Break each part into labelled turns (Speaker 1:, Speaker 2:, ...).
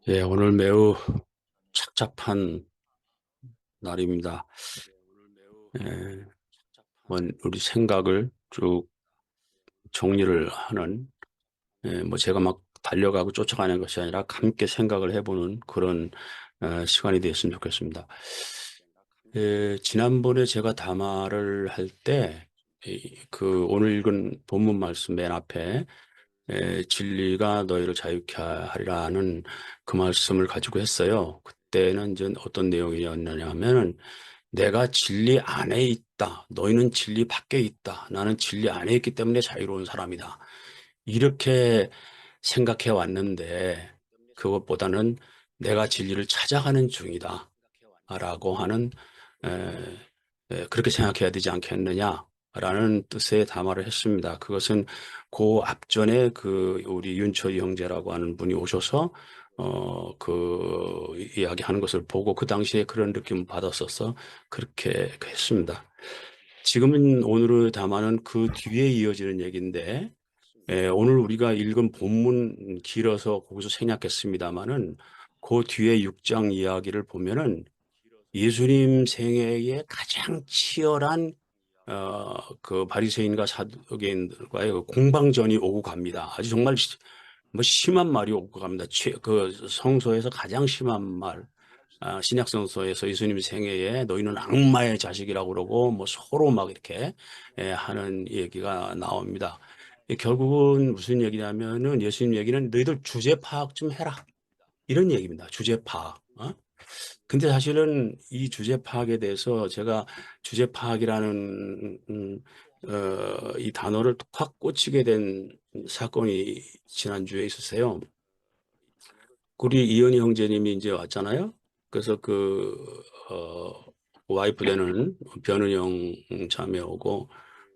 Speaker 1: 예, 오늘 매우 착잡한 날입니다. 예, 우리 생각을 쭉 정리를 하는, 뭐 제가 막 달려가고 쫓아가는 것이 아니라 함께 생각을 해보는 그런 시간이 되었으면 좋겠습니다. 예, 지난번에 제가 담화를 할 때, 그 오늘 읽은 본문 말씀 맨 앞에 진리가 너희를 자유케 하리라는 그 말씀을 가지고 했어요. 그때는 이제 어떤 내용이었느냐 하면은 내가 진리 안에 있다. 너희는 진리 밖에 있다. 나는 진리 안에 있기 때문에 자유로운 사람이다. 이렇게 생각해 왔는데 그것보다는 내가 진리를 찾아가는 중이다. 라고 하는 에, 그렇게 생각해야 되지 않겠느냐라는 뜻의 담화를 했습니다. 그것은 그 앞전에 그 우리 윤철이 형제라고 하는 분이 오셔서 그 이야기하는 것을 보고 그 당시에 그런 느낌을 받았어서 그렇게 했습니다. 지금은 오늘의 담화는 그 뒤에 이어지는 얘기인데 오늘 우리가 읽은 본문 길어서 거기서 생략했습니다마는 그 뒤에 6장 이야기를 보면은 예수님 생애의 가장 치열한 그 바리새인과 사두개인들과의 그 공방전이 오고 갑니다. 아주 정말 뭐 심한 말이 오고 갑니다. 그 성서에서 가장 심한 말, 신약 성서에서 예수님 생애에 너희는 악마의 자식이라고 그러고 뭐 서로 막 이렇게 하는 얘기가 나옵니다. 결국은 무슨 얘기냐면은 예수님 얘기는 너희들 주제 파악 좀 해라. 이런 얘기입니다. 주제 파악. 근데 사실은 이 주제 파악에 대해서 제가 주제 파악이라는 이 단어를 확 꽂히게 된 사건이 지난주에 있었어요. 우리 이현희 형제님이 이제 왔잖아요. 그래서 와이프 되는 변은영 자매하고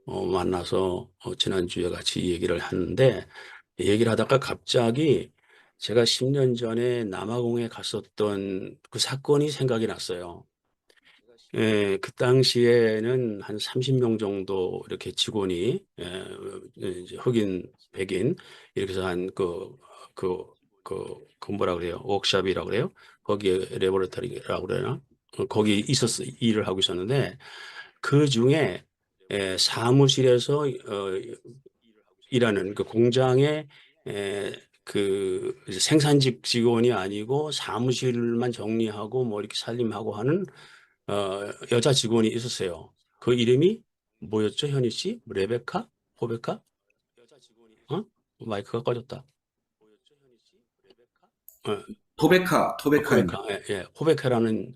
Speaker 1: 만나서 지난주에 같이 이 얘기를 하는데 얘기를 하다가 갑자기 제가 10년 전에 남아공에 갔었던 그 사건이 생각이 났어요. 예, 그 당시에는 한 30명 정도 이렇게 직원이, 이제 흑인, 백인, 이렇게 해서 그 뭐라 그래요? 워크숍이라고 그래요? 거기에 레보레터리라고 그러나? 거기 일을 하고 있었는데, 그 중에, 사무실에서, 일하는 그 공장에, 이제 생산직 직원이 아니고 사무실만 정리하고 뭐 이렇게 살림하고 하는 여자 직원이 있었어요. 그 이름이 뭐였죠, 현희 씨? 레베카? 호베카? 어? 마이크가 꺼졌다. 어,
Speaker 2: 토베카입니다.
Speaker 1: 호베카, 예. 호베카라는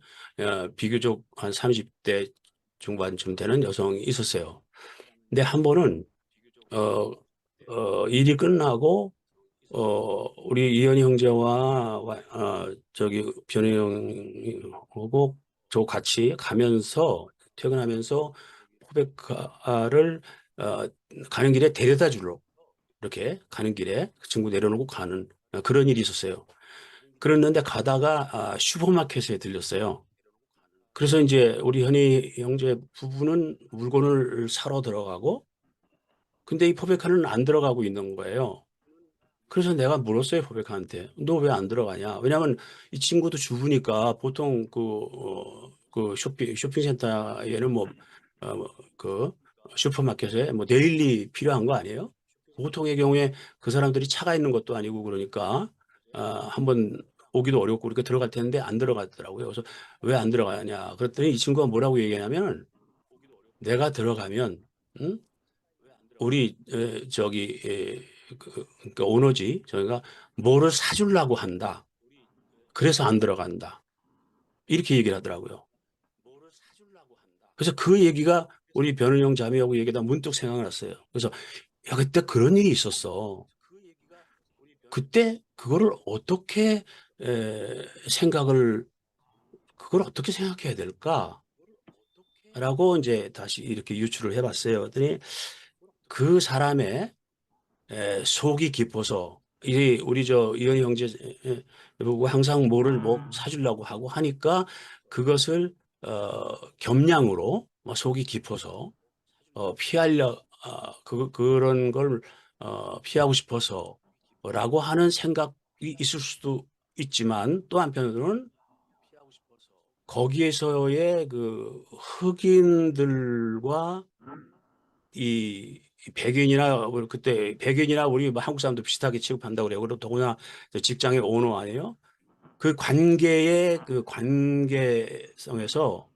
Speaker 1: 비교적 한 30대 중반쯤 되는 여성이 있었어요. 근데 한 번은 어, 일이 끝나고 우리 이현희 형제와 저기 변희 형하고 저 같이 가면서 퇴근하면서 포베카를 어, 가는 길에 데려다 주러 이렇게 가는 길에 그 친구 내려놓고 가는 그런 일이 있었어요. 그랬는데 가다가 슈퍼마켓에 들렸어요. 그래서 이제 우리 현희 형제 부부는 물건을 사러 들어가고 근데 이 포베카는 안 들어가고 있는 거예요. 그래서 내가 물었어요, 고백한테. 너 왜 안 들어가냐? 왜냐면 이 친구도 주부니까 보통 그 쇼핑센터에는 그 슈퍼마켓에 뭐 데일리 필요한 거 아니에요? 보통의 경우에 그 사람들이 차가 있는 것도 아니고 그러니까, 한번 오기도 어렵고 이렇게 들어갈 텐데 안 들어갔더라고요. 그래서 왜 안 들어가냐? 그랬더니 이 친구가 뭐라고 얘기하냐면 내가 들어가면, 응? 우리 그러니까 오너지 저희가 뭐를 사주려고 한다. 그래서 안 들어간다. 이렇게 얘기를 하더라고요. 그래서 그 얘기가 우리 변은영 자매하고 얘기하다 문득 생각이 났어요. 그래서 야 그때 그런 일이 있었어. 그때 생각을 그걸 어떻게 생각해야 될까라고 이제 다시 이렇게 유추를 해봤어요. 그랬더니 그 사람의 속이 깊어서 이 우리 저 이현희 형제 보고 항상 뭐를 뭐 사주려고 하고 하니까 그것을 겸양으로 뭐 속이 깊어서 그런 걸 피하고 싶어서라고 하는 생각이 있을 수도 있지만 또 한편으로는 거기에서의 그 흑인들과 이 백인이나 그때 백인이나 우리 뭐 한국 사람도 비슷하게 취급한다고 그래요. 그리고 더구나 직장의 오너 아니에요. 그 관계의 그 관계성에서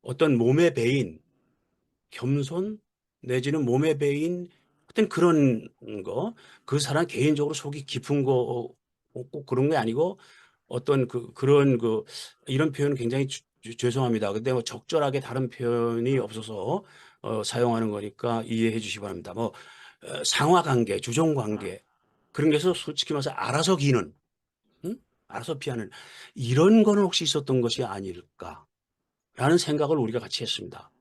Speaker 1: 어떤 몸의 배인, 겸손 내지는 몸의 배인 어떤 그런 거, 그 사람 개인적으로 속이 깊은 거 꼭 그런 게 아니고 어떤 그런 이런 표현은 굉장히 죄송합니다. 근데 뭐 적절하게 다른 표현이 없어서 사용하는 거니까 이해해 주시기 바랍니다. 뭐 상하 관계, 주종 관계 그런 게서 솔직히 말해서 알아서 기는, 응? 알아서 피하는 이런 거는 혹시 있었던 것이 아닐까라는 생각을 우리가 같이 했습니다.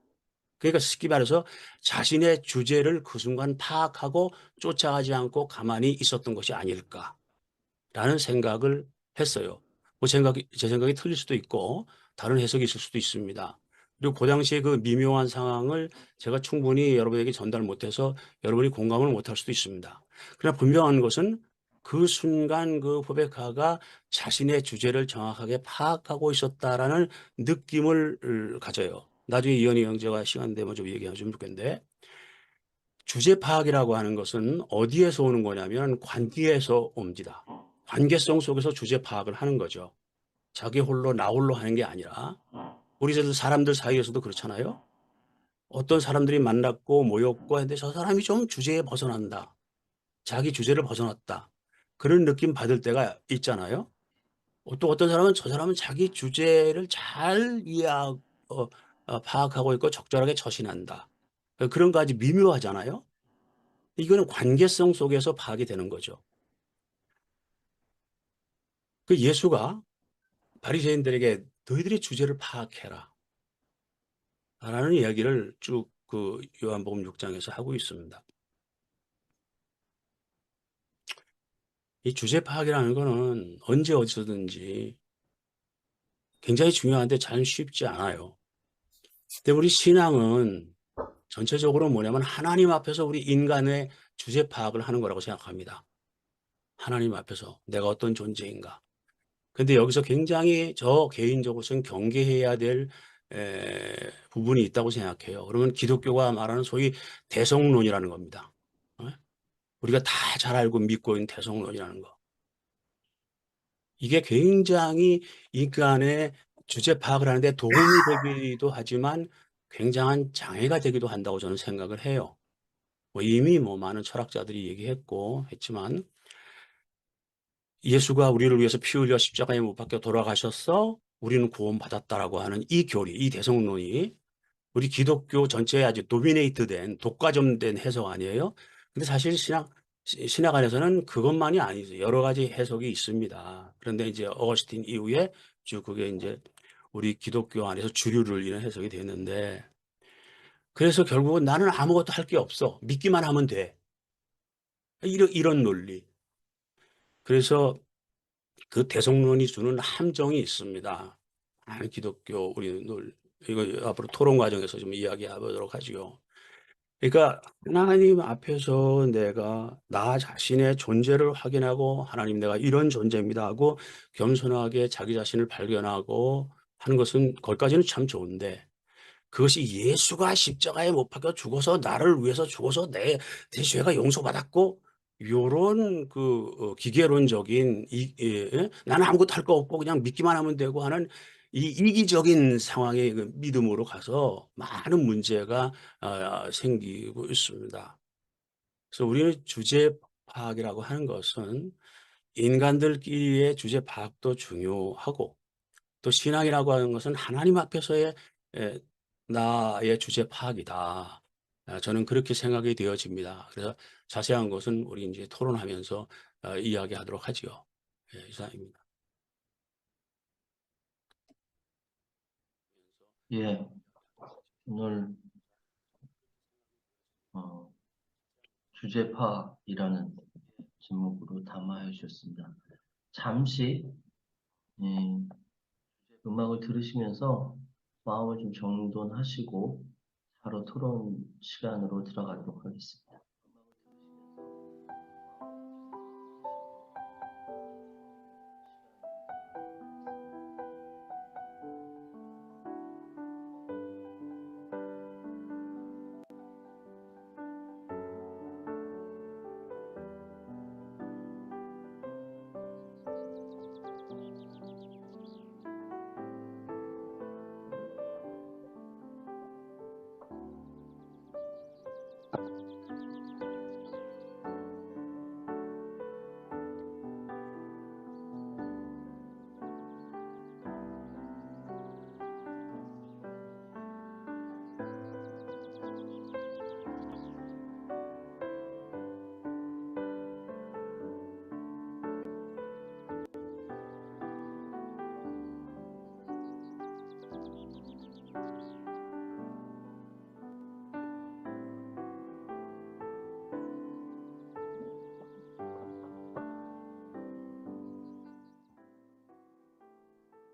Speaker 1: 그러니까 쉽게 말해서 자신의 주제를 그 순간 파악하고 쫓아가지 않고 가만히 있었던 것이 아닐까라는 생각을 했어요. 제 생각이 틀릴 수도 있고 다른 해석이 있을 수도 있습니다. 그리고 그 당시에 그 미묘한 상황을 제가 충분히 여러분에게 전달 못해서 여러분이 공감을 못할 수도 있습니다. 그러나 분명한 것은 그 순간 그 호베카가 자신의 주제를 정확하게 파악하고 있었다라는 느낌을 가져요. 나중에 이현희 형제가 시간 되면 좀 얘기하면 좋겠는데 주제 파악이라고 하는 것은 어디에서 오는 거냐면 관계에서 옵니다. 관계성 속에서 주제 파악을 하는 거죠. 자기 홀로 나 홀로 하는 게 아니라 우리 사람들 사이에서도 그렇잖아요. 어떤 사람들이 만났고 모였고 했는데 저 사람이 좀 주제에 벗어난다. 자기 주제를 벗어났다. 그런 느낌 받을 때가 있잖아요. 또 어떤 사람은 저 사람은 자기 주제를 잘 파악하고 있고 적절하게 처신한다. 그런 거 아주 미묘하잖아요. 이거는 관계성 속에서 파악이 되는 거죠. 그 예수가 바리새인들에게 너희들의 주제를 파악해라 라는 이야기를 쭉 그 요한복음 6장에서 하고 있습니다. 이 주제 파악이라는 거는 언제 어디서든지 굉장히 중요한데 잘 쉽지 않아요. 근데 우리 신앙은 전체적으로 뭐냐면 하나님 앞에서 우리 인간의 주제 파악을 하는 거라고 생각합니다. 하나님 앞에서 내가 어떤 존재인가. 근데 여기서 굉장히 저 개인적으로서는 경계해야 될 부분이 있다고 생각해요. 그러면 기독교가 말하는 소위 대성론이라는 겁니다. 어? 우리가 다 잘 알고 믿고 있는 대성론이라는 거. 이게 굉장히 인간의 주제 파악을 하는데 도움이 되기도 하지만 굉장한 장애가 되기도 한다고 저는 생각을 해요. 뭐 이미 뭐 많은 철학자들이 얘기했고 했지만 예수가 우리를 위해서 피 흘려 십자가에 못 박혀 돌아가셨어. 우리는 구원받았다라고 하는 이 교리, 이 대성론이 우리 기독교 전체에 아주 도미네이트된 독과점된 해석 아니에요? 근데 사실 신학 안에서는 그것만이 아니죠. 여러 가지 해석이 있습니다. 그런데 이제 어거스틴 이후에 쭉 그게 이제 우리 기독교 안에서 주류를 이룬 해석이 됐는데 그래서 결국은 나는 아무것도 할 게 없어. 믿기만 하면 돼. 이런 논리. 그래서 그 대성론이 주는 함정이 있습니다. 기독교 이거 앞으로 토론 과정에서 좀 이야기해보도록 하지요. 그러니까 하나님 앞에서 내가 나 자신의 존재를 확인하고 하나님 내가 이런 존재입니다 하고 겸손하게 자기 자신을 발견하고 하는 것은 거기까지는 참 좋은데 그것이 예수가 십자가에 못 박혀 죽어서 나를 위해서 죽어서 내 죄가 용서받았고 요런 기계론적인 나는 아무것도 할 거 없고 그냥 믿기만 하면 되고 하는 이 이기적인 상황의 그 믿음으로 가서 많은 문제가 생기고 있습니다. 그래서 우리는 주제 파악이라고 하는 것은 인간들끼리의 주제 파악도 중요하고 또 신앙이라고 하는 것은 하나님 앞에서의 에, 나의 주제 파악이다. 저는 그렇게 생각이 되어집니다. 그래서 자세한 것은 우리 이제 토론하면서 이야기하도록 하지요. 예, 이상입니다.
Speaker 3: 예, 오늘 어, 주제 파악이라는 제목으로 담아해 주셨습니다. 잠시 예, 음악을 들으시면서 마음을 좀 정돈하시고 바로 토론 시간으로 들어가도록 하겠습니다.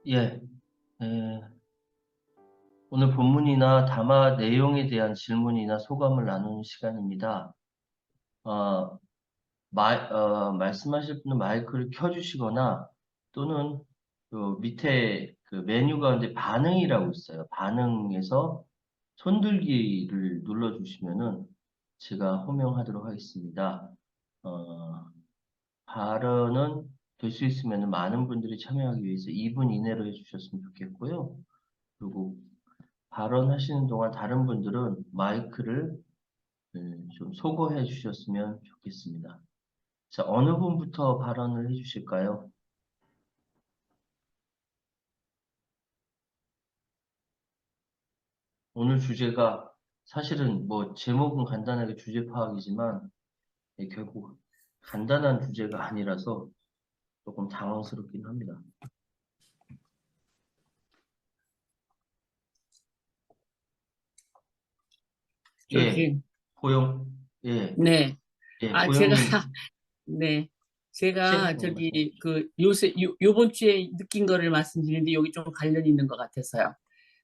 Speaker 3: 예, 오늘 본문이나 담화 내용에 대한 질문이나 소감을 나누는 시간입니다. 어, 말씀하실 분은 마이크를 켜주시거나 또는 그 밑에 그 메뉴 가운데 반응이라고 있어요. 반응에서 손들기를 눌러주시면은 제가 호명하도록 하겠습니다. 어, 발언은 될 수 있으면 많은 분들이 참여하기 위해서 2분 이내로 해주셨으면 좋겠고요. 그리고 발언하시는 동안 다른 분들은 마이크를 좀 소거해 주셨으면 좋겠습니다. 자, 어느 분부터 발언을 해 주실까요? 오늘 주제가 사실은 뭐 제목은 간단하게 주제 파악이지만 결국 간단한 주제가 아니라서 조금 당황스럽긴 합니다. 예,
Speaker 4: 저기,
Speaker 3: 고영, 예,
Speaker 4: 네.
Speaker 3: 예,
Speaker 4: 아, 제가,
Speaker 3: 고영님,
Speaker 4: 네.
Speaker 3: 예,
Speaker 4: 제가
Speaker 3: 말씀해
Speaker 4: 저기,
Speaker 3: 주시죠.
Speaker 4: 요번 주에 느낀 거를 말씀드리는데 여기 좀 관련이 있는 것 같아서요.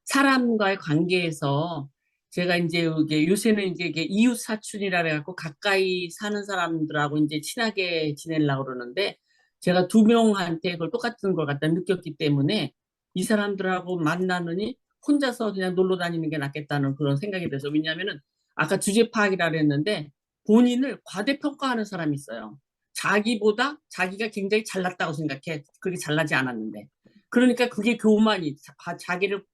Speaker 4: 사람과의 관계에서 제가 이제 이게 요새는 이제 이게 이웃 사촌이라 그래갖고 가까이 사는 사람들하고 이제 친하게 지내려고 그러는데 제가 두 명한테 그걸 똑같은 걸 갖다 느꼈기 때문에 이 사람들하고 만나느니 혼자서 그냥 놀러 다니는 게 낫겠다는 그런 생각이 들어서 왜냐하면은 아까 주제 파악이라 그랬는데 본인을 과대평가하는 사람이 있어요. 자기보다 자기가 굉장히 잘났다고 생각해. 그렇게 잘나지 않았는데. 그러니까 그게 교만이 자기를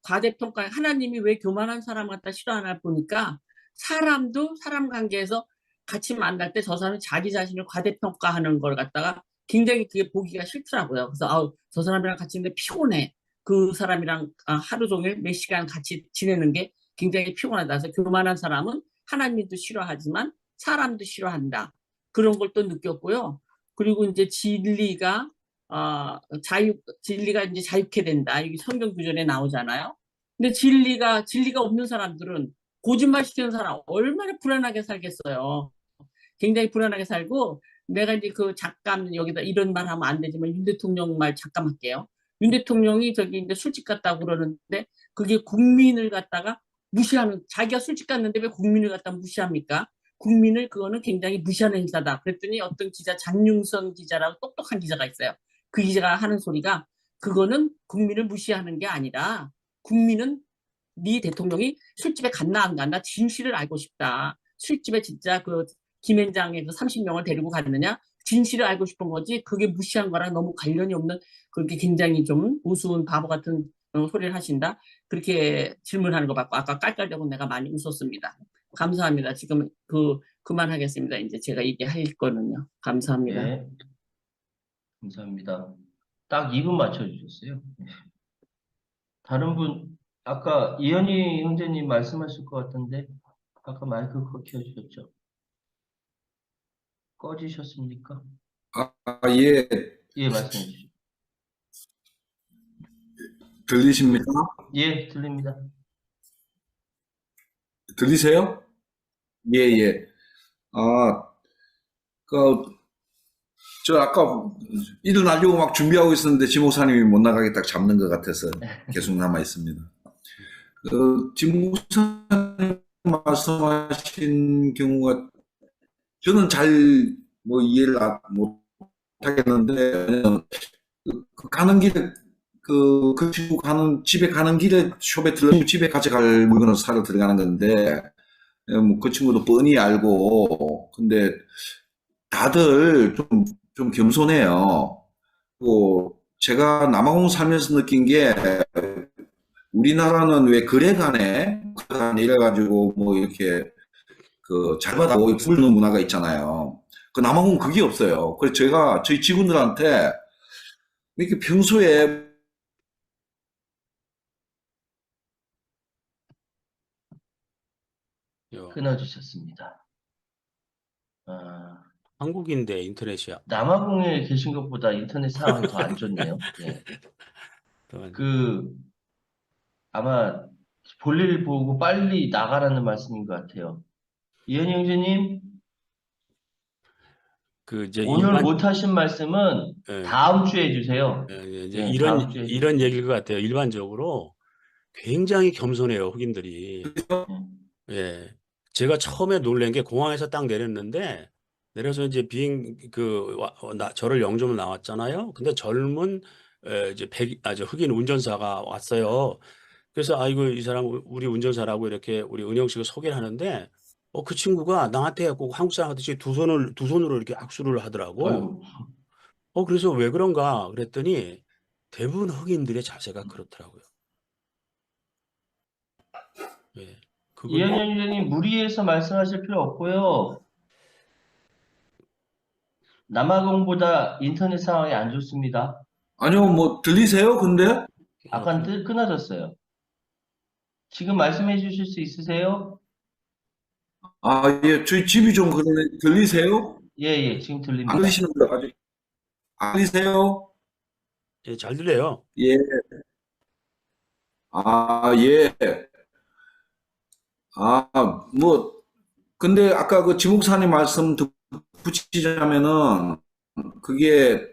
Speaker 4: 과대평가 하나님이 왜 교만한 사람 갖다 싫어하나 보니까 사람도 사람 관계에서 같이 만날 때 저 사람이 자기 자신을 과대평가하는 걸 갖다가 굉장히 그게 보기가 싫더라고요. 그래서 아우 저 사람이랑 같이 있는데 피곤해. 그 사람이랑 하루 종일 몇 시간 같이 지내는 게 굉장히 피곤하다. 그래서 교만한 사람은 하나님도 싫어하지만 사람도 싫어한다. 그런 걸 또 느꼈고요. 그리고 이제 진리가 이제 자유케 된다. 이게 성경 구절에 나오잖아요. 근데 진리가 없는 사람들은 거짓말 시키는 사람 얼마나 불안하게 살겠어요. 굉장히 불안하게 살고 내가 이제 그 잠깐 여기다 이런 말 하면 안 되지만 윤 대통령 말 잠깐 할게요. 윤 대통령이 저기 이제 술집 갔다고 그러는데 그게 국민을 갖다가 무시하는 자기가 술집 갔는데 왜 국민을 갖다 무시합니까? 국민을 그거는 굉장히 무시하는 행사다. 그랬더니 어떤 기자 장윤선 기자라고 똑똑한 기자가 있어요. 그 기자가 하는 소리가 그거는 국민을 무시하는 게 아니라 국민은 네 대통령이 술집에 갔나 안 갔나 진실을 알고 싶다. 술집에 진짜 그 김앤장에 그 30명을 데리고 갔느냐? 진실을 알고 싶은 거지. 그게 무시한 거랑 너무 관련이 없는 그렇게 굉장히 좀 우스운 바보 같은 소리를 하신다. 그렇게 질문하는 거 받고 아까 깔깔대고 내가 많이 웃었습니다. 감사합니다. 지금 그만하겠습니다. 이제 제가 얘기할 거는요. 감사합니다.
Speaker 3: 예, 감사합니다. 딱 2분 맞춰주셨어요. 다른 분, 아까 이현희 형제님 말씀하실 것 같은데, 아까 마이크 켜주셨죠? 꺼지셨습니까?
Speaker 2: 예,
Speaker 3: 예, 말씀해 주시죠.
Speaker 2: 들리십니까?
Speaker 3: 예, 들립니다.
Speaker 2: 들리세요? 예, 예. 아, 그, 저 아까 일어나려고 막 준비하고 있었는데 지 목사님이 못 나가게 딱 잡는 것 같아서 계속 남아 있습니다. 지 목사님 말씀하신 경우가 저는 잘 뭐 이해를 못 하겠는데 가는 길에 그 친구 가는 집에 가는 길에 숍에 들러 집에 같이 갈 물건을 사러 들어가는 건데 뭐그 친구도 뻔히 알고 근데 다들 좀 겸손해요. 뭐 제가 남아공 살면서 느낀 게 우리나라는 왜 거래가네 이래가지고 뭐 이렇게 잘 받아고 부르는 문화가 있잖아요. 그 남아공은 그게 없어요. 그래서 제가 저희 직원들한테 이렇게 평소에
Speaker 3: 끊어주셨습니다. 아,
Speaker 1: 한국인데 인터넷이야.
Speaker 3: 남아공에 계신 것보다 인터넷 상황이 더 안 좋네요. 예. 그, 아마 볼일 보고 빨리 나가라는 말씀인 것 같아요. 이현희 형제님,
Speaker 1: 그 이제
Speaker 3: 오늘
Speaker 1: 일반
Speaker 3: 못 하신 말씀은
Speaker 1: 예,
Speaker 3: 다음 주에 해주세요.
Speaker 1: 이제
Speaker 3: 예, 다음 주에
Speaker 1: 이런
Speaker 3: 해주세요.
Speaker 1: 얘기일 것 같아요. 일반적으로 굉장히 겸손해요, 흑인들이. 예. 제가 처음에 놀란 게 공항에서 딱 내렸는데, 내려서 이제 저를 영점을 나왔잖아요. 근데 젊은, 이제 저 흑인 운전사가 왔어요. 그래서 아이고, 이 사람 우리 운전사라고 이렇게 우리 은영 씨가 소개를 하는데, 그 친구가 나한테 꼭 한국 사람 하듯이 두 손으로 이렇게 악수를 하더라고.
Speaker 3: 어휴,
Speaker 1: 그래서 왜 그런가 그랬더니 대부분 흑인들의 자세가 그렇더라고요. 예. 그걸
Speaker 3: 이현현 위원님 무리해서 말씀하실 필요 없고요. 남아공보다 인터넷 상황이 안 좋습니다.
Speaker 2: 아니요, 뭐 들리세요? 근데
Speaker 3: 아까 끊어졌어요. 지금 말씀해 주실 수 있으세요?
Speaker 2: 예, 저희 집이 좀 그러네. 들리세요?
Speaker 3: 예, 예, 지금
Speaker 2: 안
Speaker 3: 들립니다.
Speaker 2: 들리시는 분 아직 안 들리세요?
Speaker 1: 예, 잘 들려요.
Speaker 2: 예, 예. 뭐 근데 아까 그 지목사님 말씀 붙이자면은 그게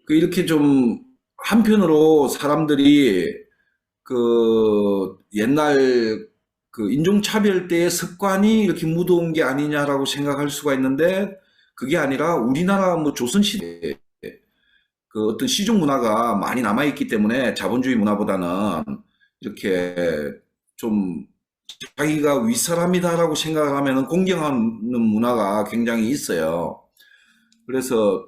Speaker 2: 이렇게 좀 한편으로 사람들이 그 옛날 그 인종차별 때의 습관이 이렇게 묻어온 게 아니냐라고 생각할 수가 있는데 그게 아니라 우리나라 뭐 조선시대 그 어떤 시중 문화가 많이 남아있기 때문에 자본주의 문화보다는 이렇게 좀 자기가 윗사람이다라고 생각을 하면은 공경하는 문화가 굉장히 있어요. 그래서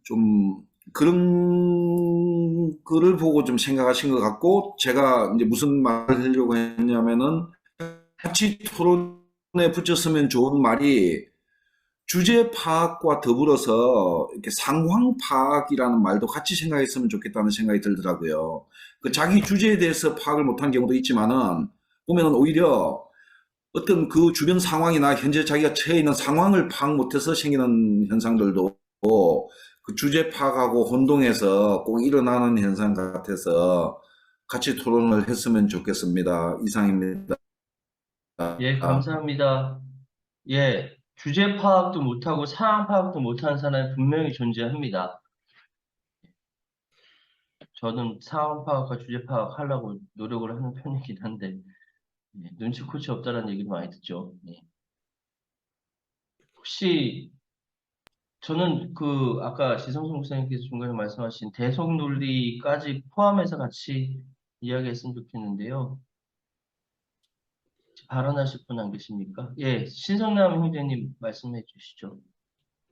Speaker 2: 좀 그런 거를 보고 좀 생각하신 것 같고 제가 이제 무슨 말을 하려고 했냐면은 같이 토론에 붙였으면 좋은 말이 주제 파악과 더불어서 이렇게 상황 파악이라는 말도 같이 생각했으면 좋겠다는 생각이 들더라고요. 그 자기 주제에 대해서 파악을 못한 경우도 있지만은 보면은 오히려 어떤 그 주변 상황이나 현재 자기가 처해 있는 상황을 파악 못해서 생기는 현상들도 그 주제 파악하고 혼동해서 꼭 일어나는 현상 같아서 같이 토론을 했으면 좋겠습니다. 이상입니다.
Speaker 3: 예, 감사합니다. 예, 주제 파악도 못하고 상황 파악도 못하는 사람이 분명히 존재합니다. 저는 상황 파악과 주제 파악 하려고 노력을 하는 편이긴 한데, 예, 눈치코치 없다라는 얘기도 많이 듣죠. 예. 혹시 저는 그 아까 지성순 목사님께서 중간에 말씀하신 대속 논리까지 포함해서 같이 이야기했으면 좋겠는데요. 발언하실 분 안 계십니까? 예, 신성남 형제님 말씀해 주시죠.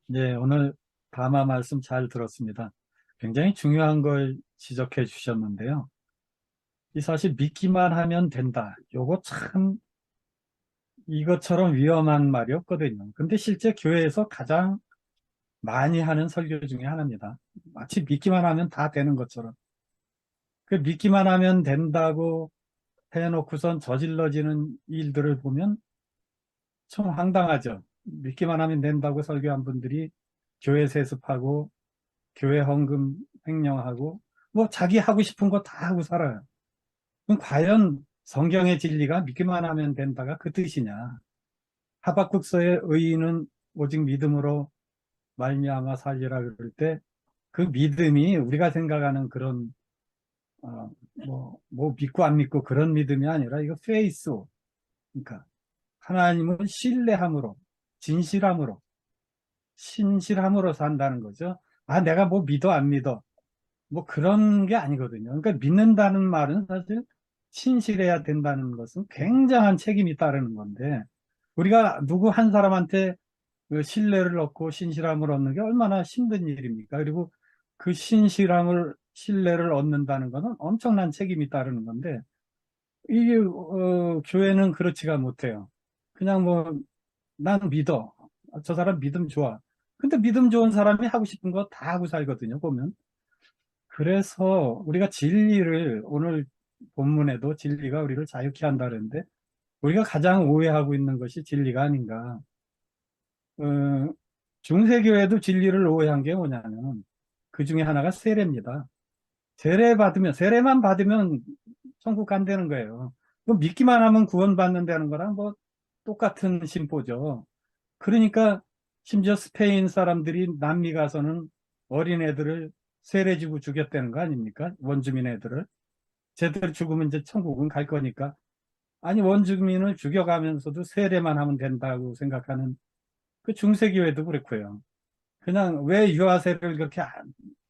Speaker 5: 네, 오늘 담화 말씀 잘 들었습니다. 굉장히 중요한 걸 지적해 주셨는데요. 이 사실 믿기만 하면 된다. 요거 참 이것처럼 위험한 말이 없거든요. 근데 실제 교회에서 가장 많이 하는 설교 중에 하나입니다. 마치 믿기만 하면 다 되는 것처럼. 그 믿기만 하면 된다고 해놓고선 저질러지는 일들을 보면 참 황당하죠. 믿기만 하면 된다고 설교한 분들이 교회 세습하고 교회 헌금 횡령하고 뭐 자기 하고 싶은 거 다 하고 살아요. 그럼 과연 성경의 진리가 믿기만 하면 된다가 그 뜻이냐? 하박국서의 의인은 오직 믿음으로 말미암아 살리라 그럴 때 그 믿음이 우리가 생각하는 그런 뭐 믿고 안 믿고 그런 믿음이 아니라 이거 페이스, 그러니까 하나님을 신뢰함으로 진실함으로 신실함으로 산다는 거죠. 내가 뭐 믿어 안 믿어 뭐 그런 게 아니거든요. 그러니까 믿는다는 말은 사실 신실해야 된다는 것은 굉장한 책임이 따르는 건데 우리가 누구 한 사람한테 그 신뢰를 얻고 신실함을 얻는 게 얼마나 힘든 일입니까? 그리고 그 신뢰를 얻는다는 것은 엄청난 책임이 따르는 건데 이게 교회는 그렇지가 못해요. 그냥 뭐 난 믿어. 저 사람 믿음 좋아. 근데 믿음 좋은 사람이 하고 싶은 거 다 하고 살거든요, 보면. 그래서 우리가 진리를 오늘 본문에도 진리가 우리를 자유케 한다는데 우리가 가장 오해하고 있는 것이 진리가 아닌가. 중세교회도 진리를 오해한 게 뭐냐면 그 중에 하나가 세례입니다. 세례만 받으면 천국 간다는 거예요. 믿기만 하면 구원받는다는 거랑 뭐 똑같은 심보죠. 그러니까 심지어 스페인 사람들이 남미 가서는 어린애들을 세례주고 죽였다는 거 아닙니까? 원주민 애들을. 쟤들 죽으면 이제 천국은 갈 거니까. 아니, 원주민을 죽여가면서도 세례만 하면 된다고 생각하는 그 중세교회도 그렇고요. 그냥 왜 유아세례를 그렇게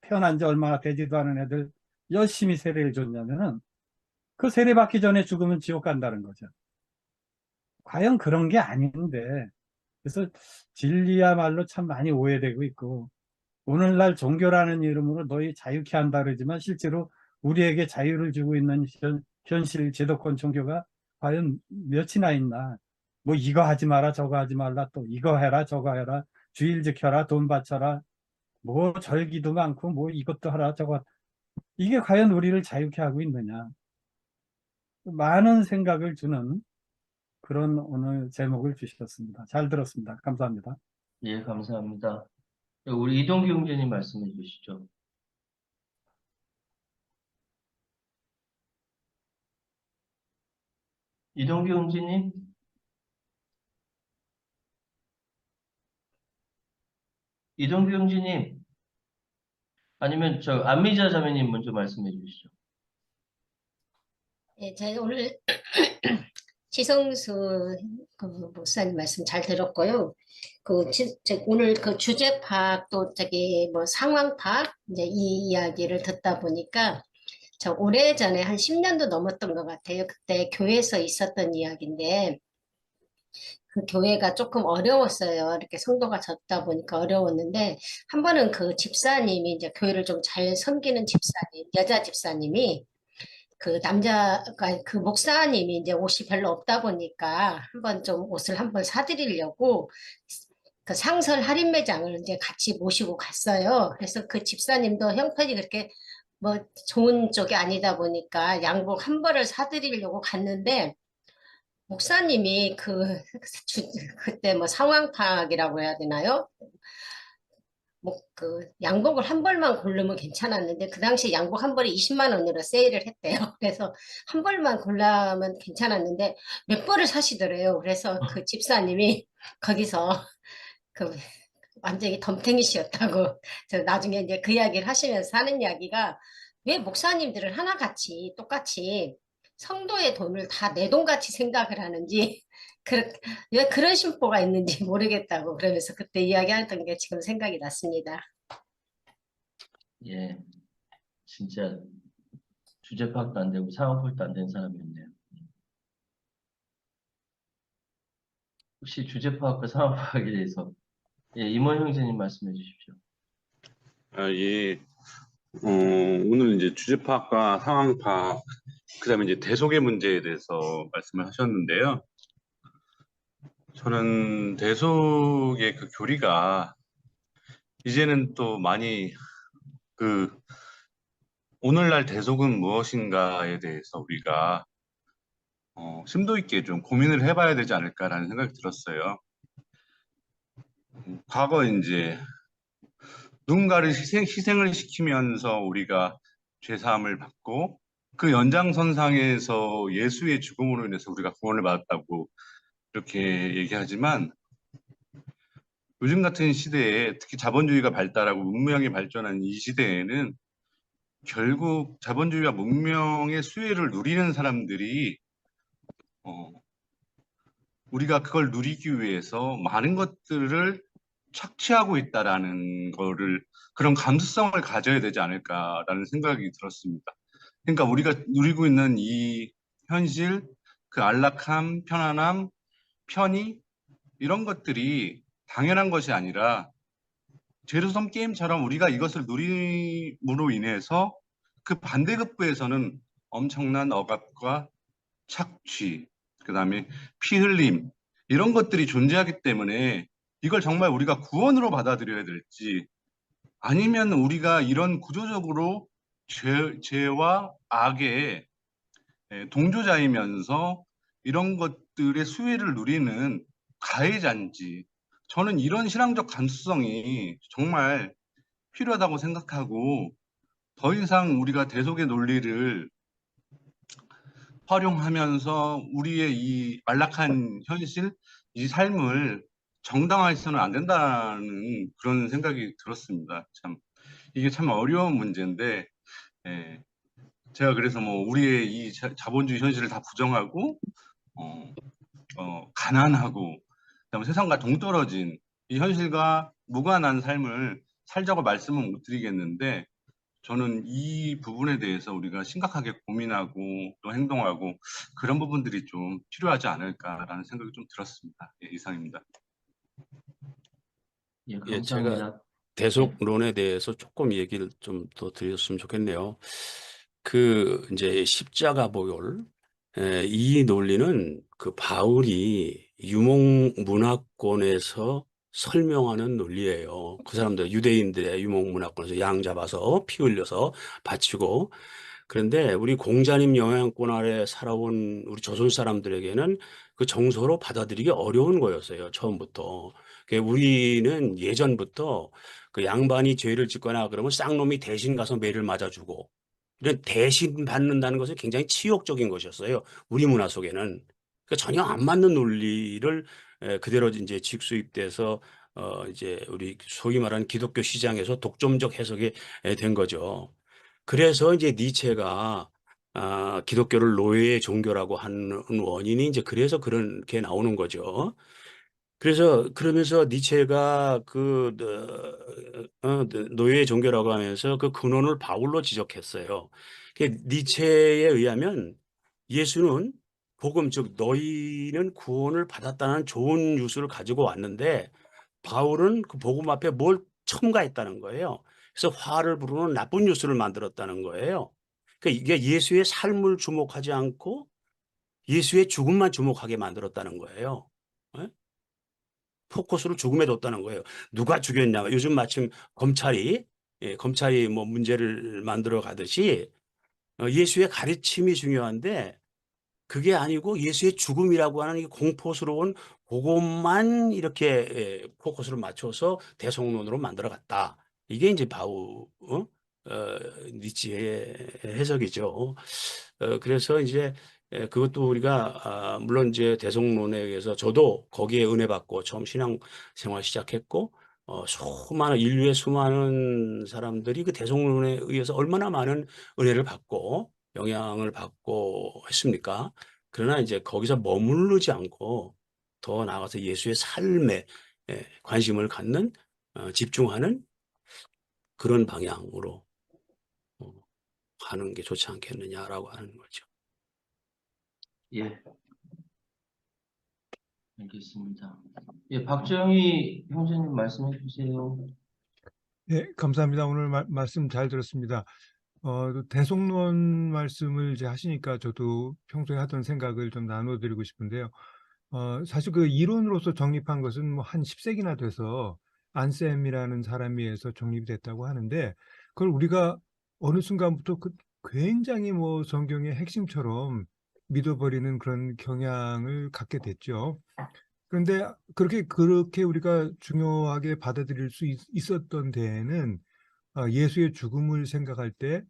Speaker 5: 태어난 지 얼마나 되지도 않은 애들 열심히 세례를 줬냐면은 그 세례 받기 전에 죽으면 지옥 간다는 거죠. 과연 그런 게 아닌데, 그래서 진리야말로 참 많이 오해되고 있고, 오늘날 종교라는 이름으로 너희 자유케 한다 그러지만 실제로 우리에게 자유를 주고 있는 현실 제도권 종교가 과연 몇이나 있나. 뭐 이거 하지 마라 저거 하지 말라, 또 이거 해라 저거 해라, 주일 지켜라, 돈 바쳐라, 뭐 절기도 많고 뭐 이것도 하라 저거. 이게 과연 우리를 자유케 하고 있느냐. 많은 생각을 주는 그런 오늘 제목을 주셨습니다. 잘 들었습니다. 감사합니다.
Speaker 3: 예, 감사합니다. 우리 이동규 형제님 말씀해 주시죠. 이동규 형제님? 이동규 형제님? 아니면 저 안미자 자매님 먼저 말씀해 주시죠.
Speaker 6: 예, 제가 오늘 지성수 그 목사님 말씀 잘 들었고요. 오늘 그 주제 파악 또 저기 뭐 상황 파악 이제 이 이야기를 듣다 보니까 저 오래전에 한 10년도 넘었던 것 같아요. 그때 교회에서 있었던 이야기인데 그 교회가 조금 어려웠어요. 이렇게 성도가 적다 보니까 어려웠는데 한 번은 그 집사님이 이제 교회를 좀 잘 섬기는 집사님, 여자 집사님이 그 남자가 그 목사님이 이제 옷이 별로 없다 보니까 한번 좀 옷을 한번 사드리려고 그 상설 할인 매장을 이제 같이 모시고 갔어요. 그래서 그 집사님도 형편이 그렇게 뭐 좋은 쪽이 아니다 보니까 양복 한 벌을 사드리려고 갔는데 목사님이 그때 뭐 상황 파악이라고 해야 되나요? 뭐 그 양복을 한 벌만 고르면 괜찮았는데 그 당시 양복 한 벌이 20만 원으로 세일을 했대요. 그래서 한 벌만 골라면 괜찮았는데 몇 벌을 사시더래요. 그래서 그 집사님이 거기서 그 완전히 덤탱이시였다고. 저 나중에 이제 그 이야기를 하시면서 하는 이야기가 왜 목사님들은 하나같이 똑같이 성도의 돈을 다 내 돈같이 생각을 하는지 왜 그런 심보가 있는지 모르겠다고 그러면서 그때 이야기했던 게 지금 생각이 났습니다.
Speaker 3: 예, 진짜 주제 파악도 안 되고 상황 파악도 안 되는 사람이었네요. 혹시 주제 파악과 상황 파악에 대해서 예, 임원 형제님 말씀해 주십시오.
Speaker 1: 예. 오늘 이제 주제 파악과 상황 파악, 그다음에 이제 대속의 문제에 대해서 말씀을 하셨는데요. 저는 대속의 그 교리가 이제는 또 많이 오늘날 대속은 무엇인가에 대해서 우리가 심도 있게 좀 고민을 해봐야 되지 않을까라는 생각이 들었어요. 과거 이제 누군가를 희생을 시키면서 우리가 죄사함을 받고 그 연장선상에서 예수의 죽음으로 인해서 우리가 구원을 받았다고 이렇게 얘기하지만 요즘 같은 시대에 특히 자본주의가 발달하고 문명이 발전한 이 시대에는 결국 자본주의와 문명의 수혜를 누리는 사람들이 우리가 그걸 누리기 위해서 많은 것들을 착취하고 있다라는 거를 그런 감수성을 가져야 되지 않을까라는 생각이 들었습니다. 그러니까 우리가 누리고 있는 이 현실, 그 안락함, 편안함, 편의 이런 것들이 당연한 것이 아니라 제로섬 게임처럼 우리가 이것을 누림으로 인해서 그 반대급부에서는 엄청난 억압과 착취, 그 다음에 피 흘림 이런 것들이 존재하기 때문에 이걸 정말 우리가 구원으로 받아들여야 될지 아니면 우리가 이런 구조적으로 죄와 악의 동조자이면서 이런 것들의 수혜를 누리는 가해자인지 저는 이런 신앙적 감수성이 정말 필요하다고 생각하고 더 이상 우리가 대속의 논리를 활용하면서 우리의 이 안락한 현실, 이 삶을
Speaker 7: 정당화해서는 안 된다는 그런 생각이 들었습니다. 참 이게 참 어려운 문제인데, 예, 제가 그래서 뭐 우리의 이 자본주의 현실을 다 부정하고 어, 가난하고 그다음에 세상과 동떨어진 이 현실과 무관한 삶을 살자고 말씀은 못 드리겠는데, 저는 이 부분에 대해서 우리가 심각하게 고민하고 또 행동하고 그런 부분들이 좀 필요하지 않을까라는 생각이 좀 들었습니다. 예, 이상입니다.
Speaker 3: 예,
Speaker 1: 예, 제가
Speaker 3: 감사합니다.
Speaker 1: 대속론에 대해서 조금 얘기를 좀 더 드렸으면 좋겠네요. 그 이제 십자가 보혈, 이 논리는 그 바울이 유목문화권에서 설명하는 논리예요. 그 사람들 유대인들의 유목문화권에서 양 잡아서 피 흘려서 바치고, 그런데 우리 공자님 영향권 아래 살아온 우리 조선 사람들에게는 그 정서로 받아들이기 어려운 거였어요, 처음부터. 우리는 예전부터 그 양반이 죄를 짓거나 그러면 쌍놈이 대신 가서 매를 맞아주고, 이런 대신 받는다는 것은 굉장히 치욕적인 것이었어요, 우리 문화 속에는. 그러니까 전혀 안 맞는 논리를 그대로 이제 직수입돼서 이제 우리 소위 말하는 기독교 시장에서 독점적 해석이 된 거죠. 그래서 이제 니체가 기독교를 노예의 종교라고 하는 원인이 이제 그래서 그렇게 나오는 거죠. 그래서 그러면서 니체가 그 노예의 종교라고 하면서 그 근원을 바울로 지적했어요. 니체에 의하면 예수는 복음, 즉 너희는 구원을 받았다는 좋은 뉴스를 가지고 왔는데, 바울은 그 복음 앞에 뭘 첨가했다는 거예요. 그래서 화를 부르는 나쁜 뉴스를 만들었다는 거예요. 그러니까 이게 예수의 삶을 주목하지 않고 예수의 죽음만 주목하게 만들었다는 거예요. 예? 포커스를 죽음에 뒀다는 거예요. 누가 죽였냐. 요즘 마침 검찰이 뭐 문제를 만들어 가듯이 예수의 가르침이 중요한데, 그게 아니고 예수의 죽음이라고 하는 이 공포스러운 그것만 이렇게 포커스를 맞춰서 대성론으로 만들어갔다. 이게 이제 니치의 해석이죠. 그래서 이제 그것도 우리가 물론 이제 대성론에 의해서 저도 거기에 은혜 받고 처음 신앙 생활 시작했고, 수많은 인류의 수많은 사람들이 그 대성론에 의해서 얼마나 많은 은혜를 받고 영향을 받고 했습니까? 그러나 이제 거기서 머무르지 않고 더 나아가서 예수의 삶에 관심을 갖는, 집중하는 그런 방향으로 가는 게 좋지 않겠느냐라고 하는 거죠.
Speaker 3: 예, 알겠습니다. 예, 박정희 형제님 말씀해 주세요.
Speaker 8: 네, 감사합니다. 오늘 말씀 잘 들었습니다. 대속론 말씀을 이제 하시니까 저도 평소에 하던 생각을 좀 나눠드리고 싶은데요. 사실 그 이론으로서 정립한 것은 뭐 한 10세기나 돼서 안셈이라는 사람에 의해서 정립이 됐다고 하는데, 그걸 우리가 어느 순간부터 굉장히 뭐 성경의 핵심처럼 믿어버리는 그런 경향을 갖게 됐죠. 그런데 그렇게 우리가 중요하게 받아들일 수 있었던 데에는 예수의 죽음을 생각할 때,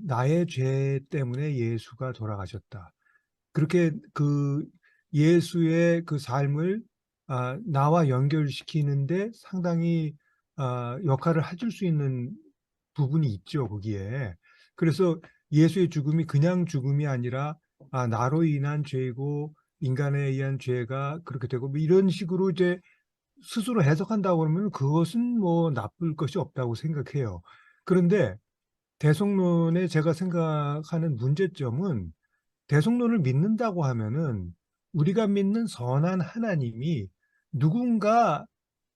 Speaker 8: 나의 죄 때문에 예수가 돌아가셨다. 그렇게 그 예수의 그 삶을 나와 연결시키는데 상당히 역할을 해줄 수 있는 부분이 있죠, 거기에. 그래서 예수의 죽음이 그냥 죽음이 아니라 나로 인한 죄이고 인간에 의한 죄가 그렇게 되고 뭐 이런 식으로 이제 스스로 해석한다고 그러면 그것은 뭐 나쁠 것이 없다고 생각해요. 그런데 대성론에 제가 생각하는 문제점은, 대성론을 믿는다고 하면은 우리가 믿는 선한 하나님이 누군가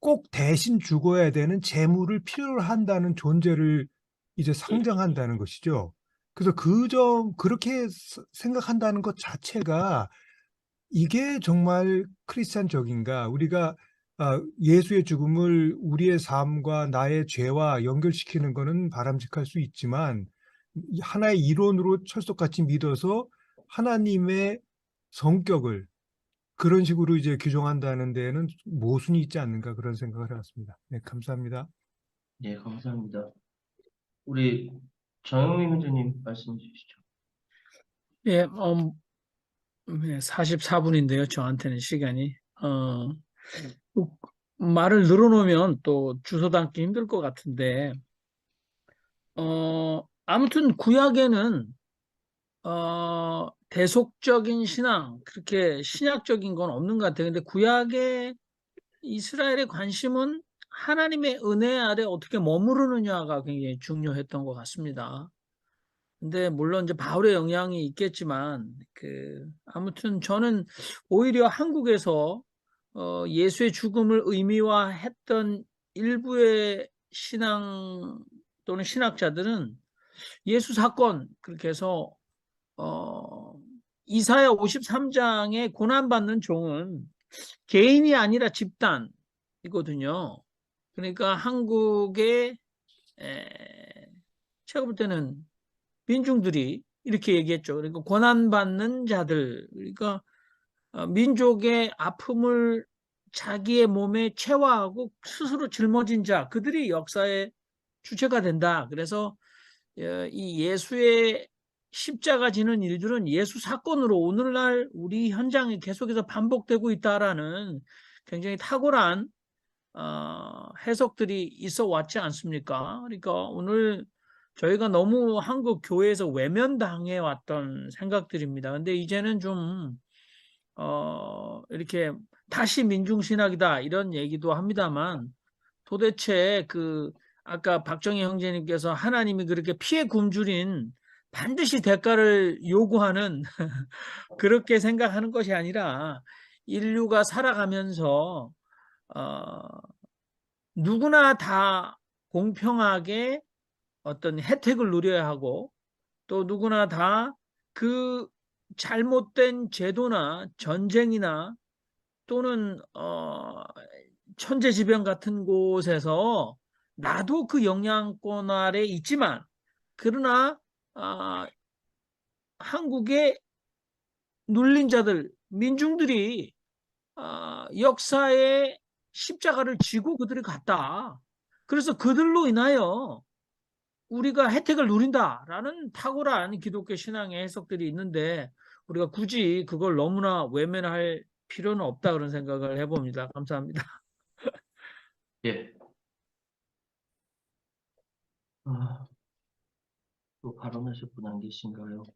Speaker 8: 꼭 대신 죽어야 되는 재물을 필요로 한다는 존재를 이제 상정한다는 것이죠. 그래서 그렇게 생각한다는 것 자체가, 이게 정말 크리스찬적인가? 우리가 예수의 죽음을 우리의 삶과 나의 죄와 연결시키는 것은 바람직할 수 있지만, 하나의 이론으로 철석같이 믿어서 하나님의 성격을 그런 식으로 이제 규정한다는 데에는 모순이 있지 않는가, 그런 생각을 해봤습니다. 네, 감사합니다.
Speaker 3: 예, 감사합니다. 우리 정영민 형제님 말씀해 주시죠.
Speaker 9: 예, 44분인데요. 저한테는 시간이. 말을 늘어놓으면 또 주워 담기 힘들 것 같은데, 아무튼 구약에는 대속적인 신앙, 그렇게 신약적인 건 없는 것 같아요. 근데 구약의 이스라엘의 관심은 하나님의 은혜 아래 어떻게 머무르느냐가 굉장히 중요했던 것 같습니다. 근데 물론 이제 바울의 영향이 있겠지만, 아무튼 저는 오히려 한국에서 예수의 죽음을 의미화했던 일부의 신앙 또는 신학자들은 예수 사건, 그렇게 해서 이사야 53장의 고난받는 종은 개인이 아니라 집단이거든요. 그러니까 한국의 제가 볼 때는 민중들이 이렇게 얘기했죠. 그러니까 고난받는 자들, 그러니까 민족의 아픔을 자기의 몸에 체화하고 스스로 짊어진 자, 그들이 역사의 주체가 된다. 그래서 이 예수의 십자가 지는 일들은 예수 사건으로 오늘날 우리 현장에 계속해서 반복되고 있다라는 굉장히 탁월한 해석들이 있어 왔지 않습니까? 그러니까 오늘 저희가 너무 한국 교회에서 외면당해 왔던 생각들입니다. 근데 이제는 좀 이렇게 다시 민중신학이다 이런 얘기도 합니다만, 도대체 아까 박정희 형제님께서 하나님이 그렇게 피해 굶주린 반드시 대가를 요구하는 그렇게 생각하는 것이 아니라 인류가 살아가면서 누구나 다 공평하게 어떤 혜택을 누려야 하고, 또 누구나 다 그 잘못된 제도나 전쟁이나 또는 천재지변 같은 곳에서 나도 그 영향권 아래 있지만, 그러나 한국의 눌린 자들, 민중들이 역사의 십자가를 지고 그들이 갔다. 그래서 그들로 인하여 우리가 혜택을 누린다라는 탁월한 기독교 신앙의 해석들이 있는데, 우리가 굳이 그걸 너무나 외면할 필요는 없다, 그런 생각을 해봅니다. 감사합니다.
Speaker 3: 예. 또 발언하실 분 안 계신가요?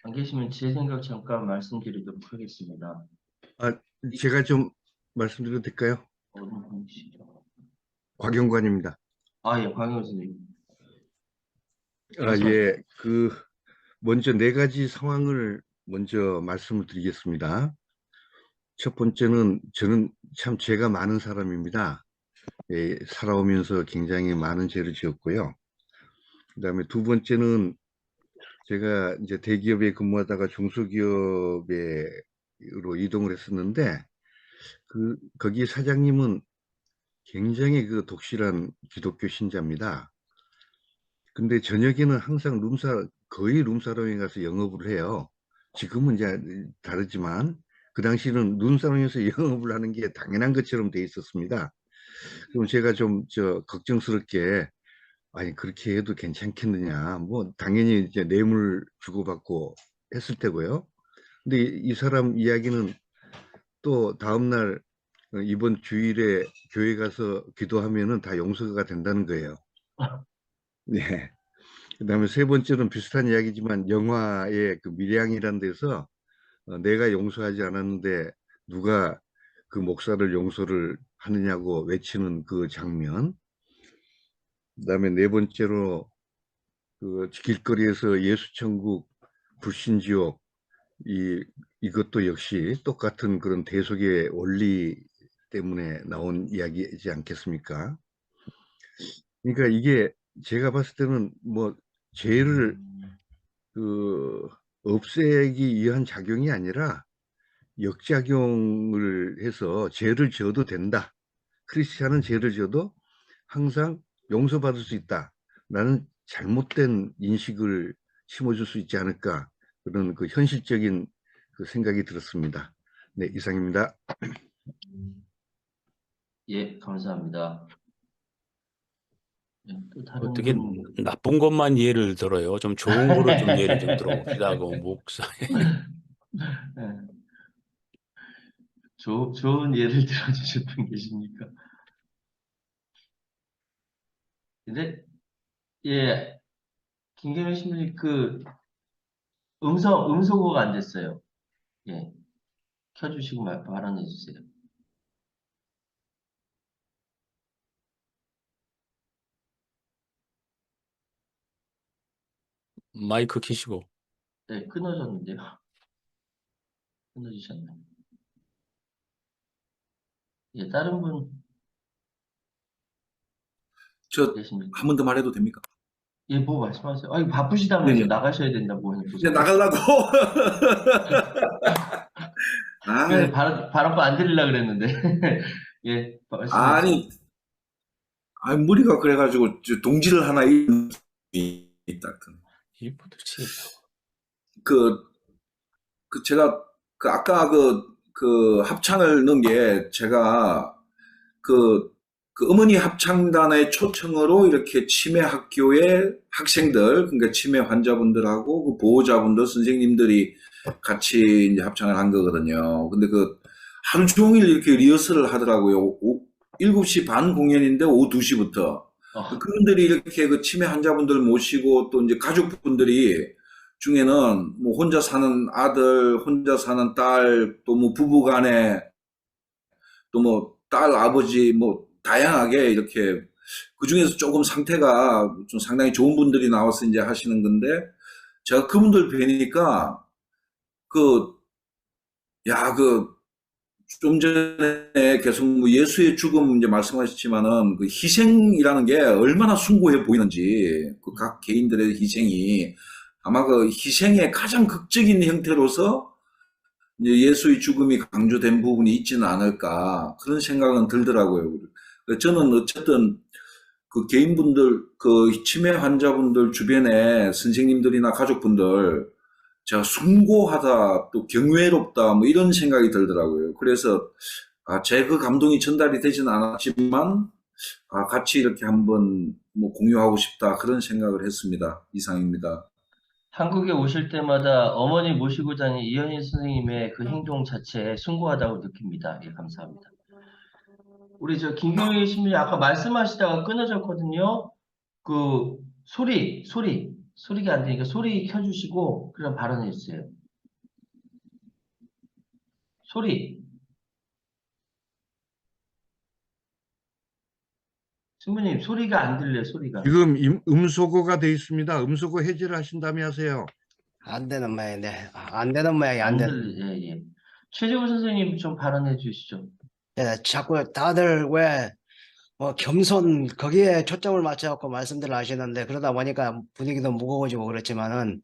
Speaker 3: 안 계시면 제 생각 잠깐 말씀드리도록 하겠습니다.
Speaker 10: 제가 좀 말씀드려도 될까요?
Speaker 3: 어느 분이시죠?
Speaker 10: 곽영관입니다.
Speaker 3: 예, 광영 선생님.
Speaker 10: 예, 먼저 네 가지 상황을 먼저 말씀을 드리겠습니다. 첫 번째는 저는 참 죄가 많은 사람입니다. 예, 살아오면서 굉장히 많은 죄를 지었고요. 그다음에 두 번째는 제가 이제 대기업에 근무하다가 중소기업으로 이동을 했었는데, 거기 사장님은 굉장히 독실한 기독교 신자입니다. 근데 저녁에는 항상 거의 룸사롱에 가서 영업을 해요. 지금은 이제 다르지만 그 당시는 룸사롱에서 영업을 하는 게 당연한 것처럼 돼 있었습니다. 그럼 제가 좀 걱정스럽게, 아니 그렇게 해도 괜찮겠느냐, 뭐 당연히 이제 뇌물 주고받고 했을 테고요. 근데 이 사람 이야기는 또 다음날 이번 주일에 교회 가서 기도하면은 다 용서가 된다는 거예요. 네. 그다음에 세 번째는 비슷한 이야기지만, 영화의 밀양이라는 데서 내가 용서하지 않았는데 누가 그 목사를 용서를 하느냐고 외치는 그 장면. 그다음에 네 번째로 길거리에서 예수천국, 불신지옥, 이것도 역시 똑같은 그런 대속의 원리 때문에 나온 이야기이지 않겠습니까? 그러니까 이게 제가 봤을 때는 뭐 죄를 없애기 위한 작용이 아니라 역작용을 해서 죄를 지어도 된다. 크리스찬은 죄를 지어도 항상 용서받을 수 있다. 라는 잘못된 인식을 심어줄 수 있지 않을까. 그런 현실적인 생각이 들었습니다. 네, 이상입니다.
Speaker 3: 예, 감사합니다. 또 다른
Speaker 1: 어떻게
Speaker 3: 분.
Speaker 1: 나쁜 것만 예를 들어요. 좀 좋은 거를 좀 예를 좀 들어봅시다. 그 목사님.
Speaker 3: 예. 좋은 예를 들어주실 분 계십니까? 근데, 예, 김계민 신부님, 음소거가 안 됐어요. 예, 켜주시고 발언해 주세요.
Speaker 1: 마이크 켜시고.
Speaker 3: 네, 끊어졌는데요. 끊어지셨나요? 예, 다른 분
Speaker 2: 저
Speaker 3: 계십니까?
Speaker 2: 한 번 더 말해도 됩니까?
Speaker 3: 예, 뭐 말씀하세요. 아니, 바쁘시다면서
Speaker 2: 네네.
Speaker 3: 나가셔야 된다고 해놓고
Speaker 2: 이제
Speaker 3: 자꾸.
Speaker 2: 나가려고.
Speaker 3: 그래서
Speaker 2: 아,
Speaker 3: 발언권 안 드리려고 그랬는데. 예, 말씀해 주세요.
Speaker 2: 아니, 머리가 그래가지고 동지를 하나 있다.
Speaker 1: 이분들이
Speaker 2: 그, 제가 아까 합창을 넣은 게 제가 그, 어머니 합창단의 초청으로 이렇게 치매 학교의 학생들, 그러니까 치매 환자분들하고 그 보호자분들, 선생님들이 같이 이제 합창을 한 거거든요. 근데 하루 종일 이렇게 리허설을 하더라고요. 7시 반 공연인데 오후 2시부터. 그분들이 이렇게 치매 환자분들 모시고 또 이제 가족분들이 중에는 뭐 혼자 사는 아들, 혼자 사는 딸, 또 뭐 부부 간에 또 뭐 딸, 아버지 뭐 다양하게 이렇게 그중에서 조금 상태가 좀 상당히 좋은 분들이 나와서 이제 하시는 건데 제가 그분들 뵈니까 그, 야, 좀 전에 계속 뭐 예수의 죽음 이제 말씀하셨지만은 그 희생이라는 게 얼마나 숭고해 보이는지 그 각 개인들의 희생이 아마 그 희생의 가장 극적인 형태로서 이제 예수의 죽음이 강조된 부분이 있지는 않을까 그런 생각은 들더라고요. 저는 어쨌든 그 개인분들, 그 치매 환자분들 주변에 선생님들이나 가족분들 제가 숭고하다 또 경외롭다 뭐 이런 생각이 들더라고요. 그래서 제 그 감동이 전달이 되지는 않았지만 같이 이렇게 한번 뭐 공유하고 싶다 그런 생각을 했습니다. 이상입니다.
Speaker 3: 한국에 오실 때마다 어머니 모시고 다니는 이현희 선생님의 그 행동 자체에 숭고하다고 느낍니다. 예, 감사합니다. 우리 김경희 신부님 아까 말씀하시다가 끊어졌거든요. 소리가 안 되니까 소리 켜주시고 그럼 발언해 주세요. 소리. 신부님 소리가 안 들려요. 소리가.
Speaker 10: 지금 음소거가 돼 있습니다. 음소거 해제를 하신다며 하세요.
Speaker 11: 안 되는 모양이네. 안 되는 모양이 안
Speaker 3: 안
Speaker 11: 돼.
Speaker 3: 들려. 예. 최재우 선생님 좀 발언해 주시죠.
Speaker 11: 예, 자꾸 다들 왜 뭐 겸손 거기에 초점을 맞춰갖고 말씀들을 하시는데 그러다 보니까 분위기도 무거워지고 그렇지만은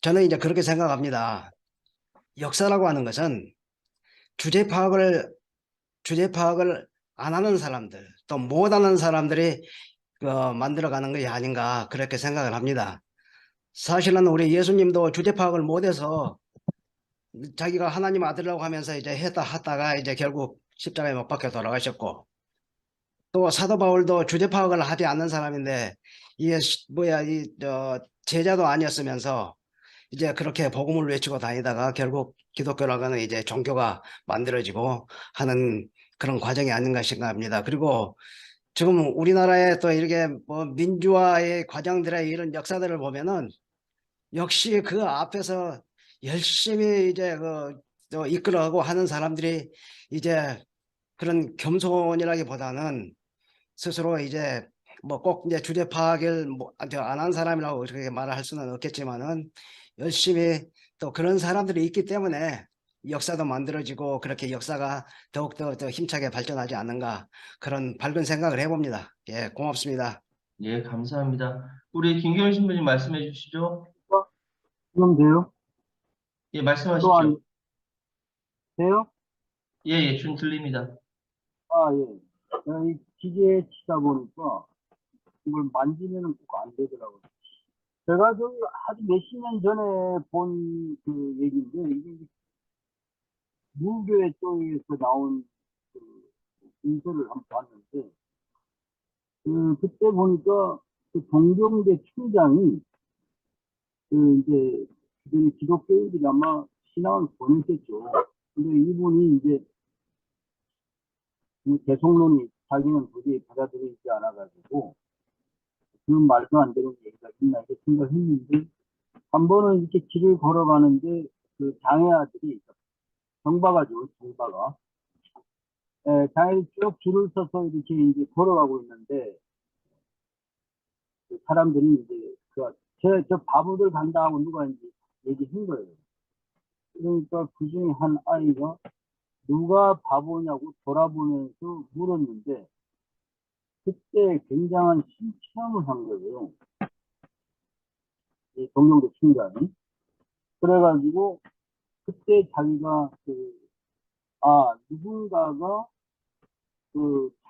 Speaker 11: 저는 이제 그렇게 생각합니다. 역사라고 하는 것은 주제 파악을 안 하는 사람들 또 못하는 사람들이 만들어가는 것이 아닌가 그렇게 생각을 합니다. 사실은 우리 예수님도 주제 파악을 못해서 자기가 하나님 아들이라고 하면서 이제 하다가 이제 결국 십자가에 못 박혀 돌아가셨고 또 사도 바울도 주제 파악을 하지 않는 사람인데 이게 제자도 아니었으면서 이제 그렇게 복음을 외치고 다니다가 결국 기독교라고는 이제 종교가 만들어지고 하는 그런 과정이 아닌가 생각합니다. 그리고 지금 우리나라의 또 이렇게 뭐 민주화의 과정들의 이런 역사들을 보면은 역시 그 앞에서 열심히 이제 또 이끌어가고 하는 사람들이 이제 그런 겸손이라기보다는 스스로 이제 뭐 꼭 이제 주제 파악을 안 한 사람이라고 그렇게 말을 할 수는 없겠지만은 열심히 또 그런 사람들이 있기 때문에 역사도 만들어지고 그렇게 역사가 더욱더 더 힘차게 발전하지 않는가 그런 밝은 생각을 해봅니다. 예, 고맙습니다.
Speaker 3: 예, 감사합니다. 우리 김경희 신부님 말씀해 주시죠.
Speaker 5: 그럼 돼요?
Speaker 3: 예,
Speaker 5: 또
Speaker 3: 말씀하시죠.
Speaker 5: 안 돼요?
Speaker 3: 예, 준 들립니다.
Speaker 5: 예. 이 기계에 치다 보니까 이걸 만지면은 꼭 안 되더라고요. 제가 저기 아주 몇십 년 전에 본 그 얘기인데, 이게 무교회 쪽에서 나온 그 인터를 한번 봤는데, 그때 보니까 그 동경대 총장이 이제
Speaker 12: 그들이 기독교인들이 아마 신앙을 보냈겠죠. 근데 이분이 이제 이 대속론이 자기는 도저히 받아들이지 않아가지고 그런 말도 안 되는 얘기가 있나 이렇게 생각했는데 한 번은 이렇게 길을 걸어가는데 그 장애 아들이 정바가죠, 정바가. 장애를 쭉 줄을 서서 이렇게 이제 걸어가고 있는데 그 사람들이 이제 저 바보들 간다 하고 누가 이제 얘기한 거예요. 그러니까 그 중에 한 아이가 누가 바보냐고 돌아보면서 물었는데 그때 굉장한 신체험을 한 거예요. 이 동경대 총장이. 그래가지고 그때 자기가 누군가가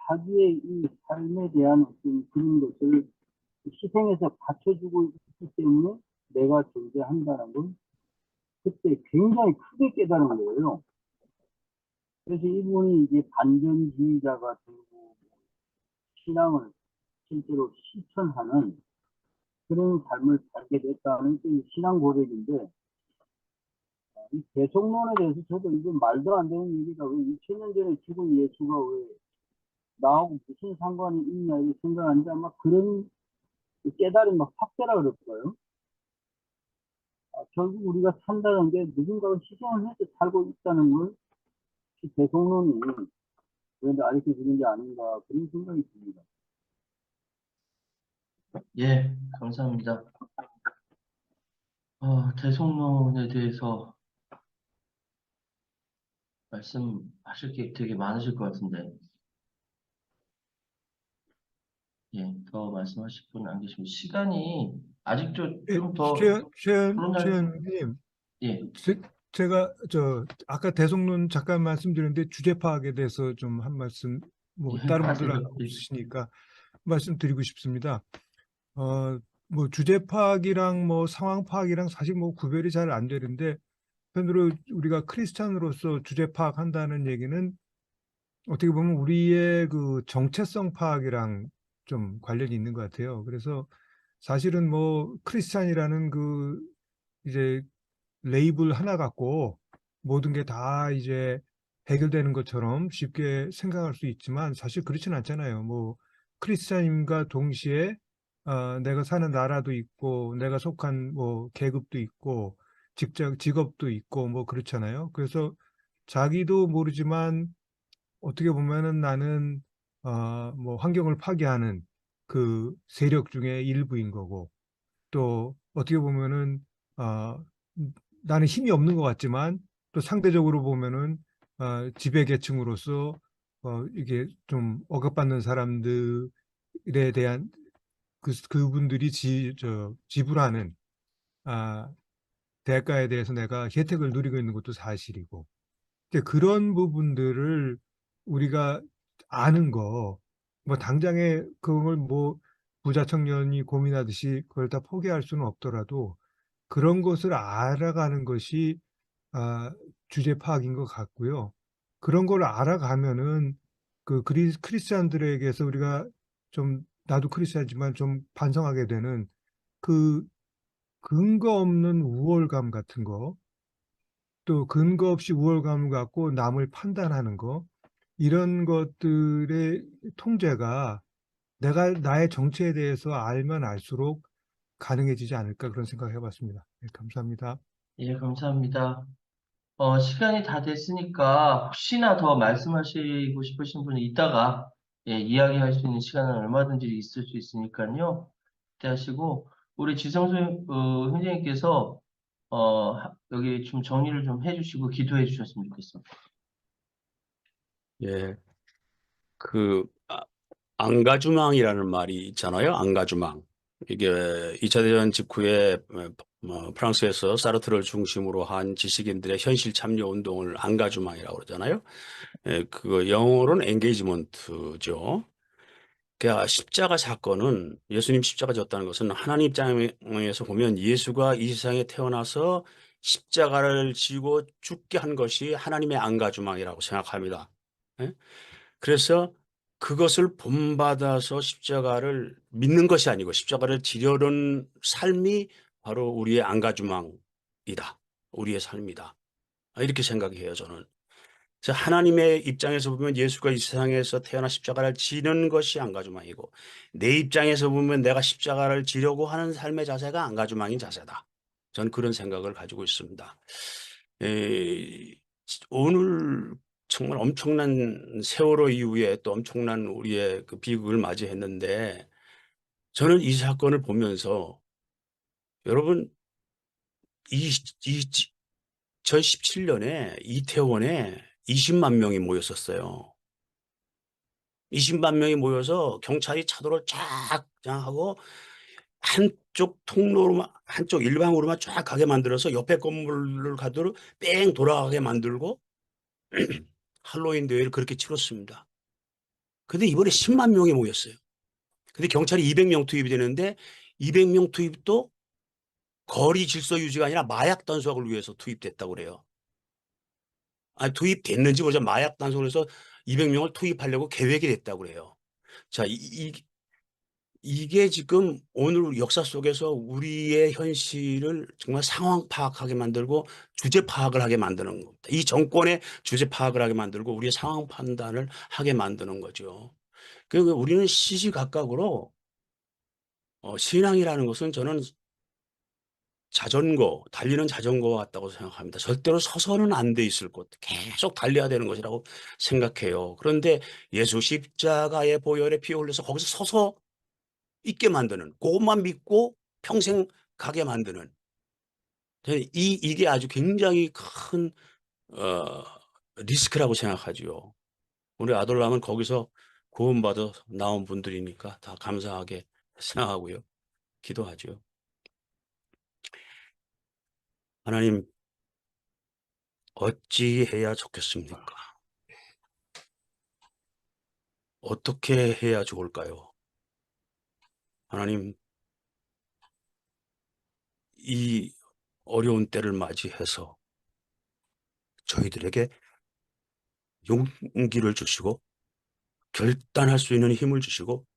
Speaker 12: 자기의 이 삶에 대한 어떤 그런 것을 희생해서 받쳐주고 있기 때문에 내가 존재한다는 걸 그때 굉장히 크게 깨달은 거예요. 그래서 이분이 이제 반전주의자가 되고 신앙을 실제로 실천하는 그런 삶을 살게 됐다는 게 신앙 고백인데 이 대속론에 대해서 저도 이거 말도 안 되는 얘기가 왜 2000년 전에 죽은 예수가 왜 나하고 무슨 상관이 있냐 이렇게 생각하는데 아마 그런 깨달음이 막 확대라 그럴까요? 결국 우리가 산다는 게 누군가가 희생을 해서 살고 있다는 걸 이 대속론이 그런데 알려져 주는 게 아닌가 그런 생각이 듭니다.
Speaker 3: 예, 감사합니다. 대속론에 대해서 말씀하실 게 되게 많으실 것 같은데, 예, 더 말씀하실 분 안 계시면 시간이 아직도 좀 더
Speaker 8: 최현님,
Speaker 3: 예,
Speaker 8: 제가 아까 대속론 잠깐 말씀드렸는데 주제 파악에 대해서 좀 한 말씀 뭐
Speaker 3: 예,
Speaker 8: 다른
Speaker 3: 하세요.
Speaker 8: 분들은 없으시니까 말씀드리고 싶습니다. 뭐 주제 파악이랑 뭐 상황 파악이랑 사실 뭐 구별이 잘 안 되는데 한편으로 우리가 크리스찬으로서 주제 파악한다는 얘기는 어떻게 보면 우리의 그 정체성 파악이랑 좀 관련이 있는 것 같아요. 그래서 사실은 뭐 크리스찬이라는 그 이제 레이블 하나 갖고 모든 게 다 이제 해결되는 것처럼 쉽게 생각할 수 있지만 사실 그렇진 않잖아요. 뭐 크리스찬임과 동시에 내가 사는 나라도 있고 내가 속한 뭐 계급도 있고 직업도 있고 뭐 그렇잖아요. 그래서 자기도 모르지만 어떻게 보면은 나는 뭐 환경을 파괴하는 그 세력 중에 일부인 거고 또 어떻게 보면은 어, 나는 힘이 없는 것 같지만 또 상대적으로 보면은 지배계층으로서 이게 좀 억압받는 사람들에 대한 그분들이 지불하는 대가에 대해서 내가 혜택을 누리고 있는 것도 사실이고 근데 그런 부분들을 우리가 아는 거, 뭐 당장에 그걸 뭐 부자 청년이 고민하듯이 그걸 다 포기할 수는 없더라도 그런 것을 알아가는 것이 주제 파악인 것 같고요. 그런 걸 알아가면은 그 크리스찬들에게서 우리가 좀 나도 크리스찬이지만 좀 반성하게 되는 그 근거 없는 우월감 같은 거, 또 근거 없이 우월감을 갖고 남을 판단하는 거, 이런 것들의 통제가 내가 나의 정체에 대해서 알면 알수록 가능해지지 않을까 그런 생각을 해봤습니다. 네, 감사합니다.
Speaker 3: 예, 감사합니다. 시간이 다 됐으니까 혹시나 더 말씀하시고 싶으신 분은 이따가 예, 이야기할 수 있는 시간은 얼마든지 있을 수 있으니까요. 그때 하시고 우리 지성수 형제님께서 여기 좀 정리를 좀 해주시고 기도해 주셨으면 좋겠습니다.
Speaker 1: 예, 앙가주망이라는 말이 있잖아요. 앙가주망. 이게 2차 대전 직후에 프랑스에서 사르트를 중심으로 한 지식인들의 현실 참여 운동을 앙가주망이라고 그러잖아요. 예, 그거 영어로는 엔게이지먼트죠. 그 십자가 사건은 예수님 십자가 졌다는 것은 하나님 입장에서 보면 예수가 이 세상에 태어나서 십자가를 지고 죽게 한 것이 하나님의 앙가주망이라고 생각합니다. 예? 그래서 그것을 본받아서 십자가를 믿는 것이 아니고 십자가를 지려는 삶이 바로 우리의 앙가주망 우리의 삶이다. 이렇게 생각해요, 저는. 그래서 하나님의 입장에서 보면 예수가 이 세상에서 태어나 십자가를 지는 것이 안가주망이고, 내 입장에서 보면 내가 십자가를 지려고 하는 삶의 자세가 안가주망인 자세다. 저는 그런 생각을 가지고 있습니다. 오늘 정말 엄청난 세월호 이후에 또 엄청난 우리의 그 비극을 맞이했는데, 저는 이 사건을 보면서 여러분, 2017년에 이태원에 20만 명이 모였었어요. 20만 명이 모여서 경찰이 차도를 쫙 하고 한쪽 통로로만, 한쪽 일방으로만 쫙 가게 만들어서 옆에 건물을 가도록 뺑 돌아가게 만들고 할로윈 대회를 그렇게 치렀습니다. 근데 이번에 10만 명이 모였어요. 근데 경찰이 200명 투입이 되는데 200명 투입도 거리 질서 유지가 아니라 마약 단속을 위해서 투입됐다고 그래요. 투입됐는지 모르죠. 마약 단속을 해서 200명을 투입하려고 계획이 됐다고 그래요. 자, 이게 지금 오늘 역사 속에서 우리의 현실을 정말 상황 파악하게 만들고 주제 파악을 하게 만드는 겁니다. 이 정권의 주제 파악을 하게 만들고 우리의 상황 판단을 하게 만드는 거죠. 그리고 우리는 시시각각으로 신앙이라는 것은 저는 자전거, 달리는 자전거와 같다고 생각합니다. 절대로 서서는 안 돼 있을 것, 계속 달려야 되는 것이라고 생각해요. 그런데 예수 십자가의 보혈에 피 흘려서 거기서 서서 있게 만드는, 그것만 믿고 평생 가게 만드는, 이게 아주 굉장히 큰 리스크라고 생각하죠. 우리 아들람은 거기서 구원받아 나온 분들이니까 다 감사하게 생각하고요. 기도하죠. 하나님, 어찌 해야 좋겠습니까? 어떻게 해야 좋을까요? 하나님, 이 어려운 때를 맞이해서 저희들에게 용기를 주시고 결단할 수 있는 힘을 주시고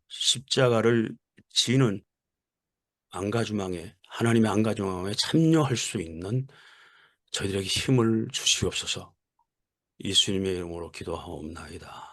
Speaker 1: 십자가를 지는 안가주망에, 하나님의 안가주망에 참여할 수 있는 저희들에게 힘을 주시옵소서. 예수님의 이름으로 기도하옵나이다.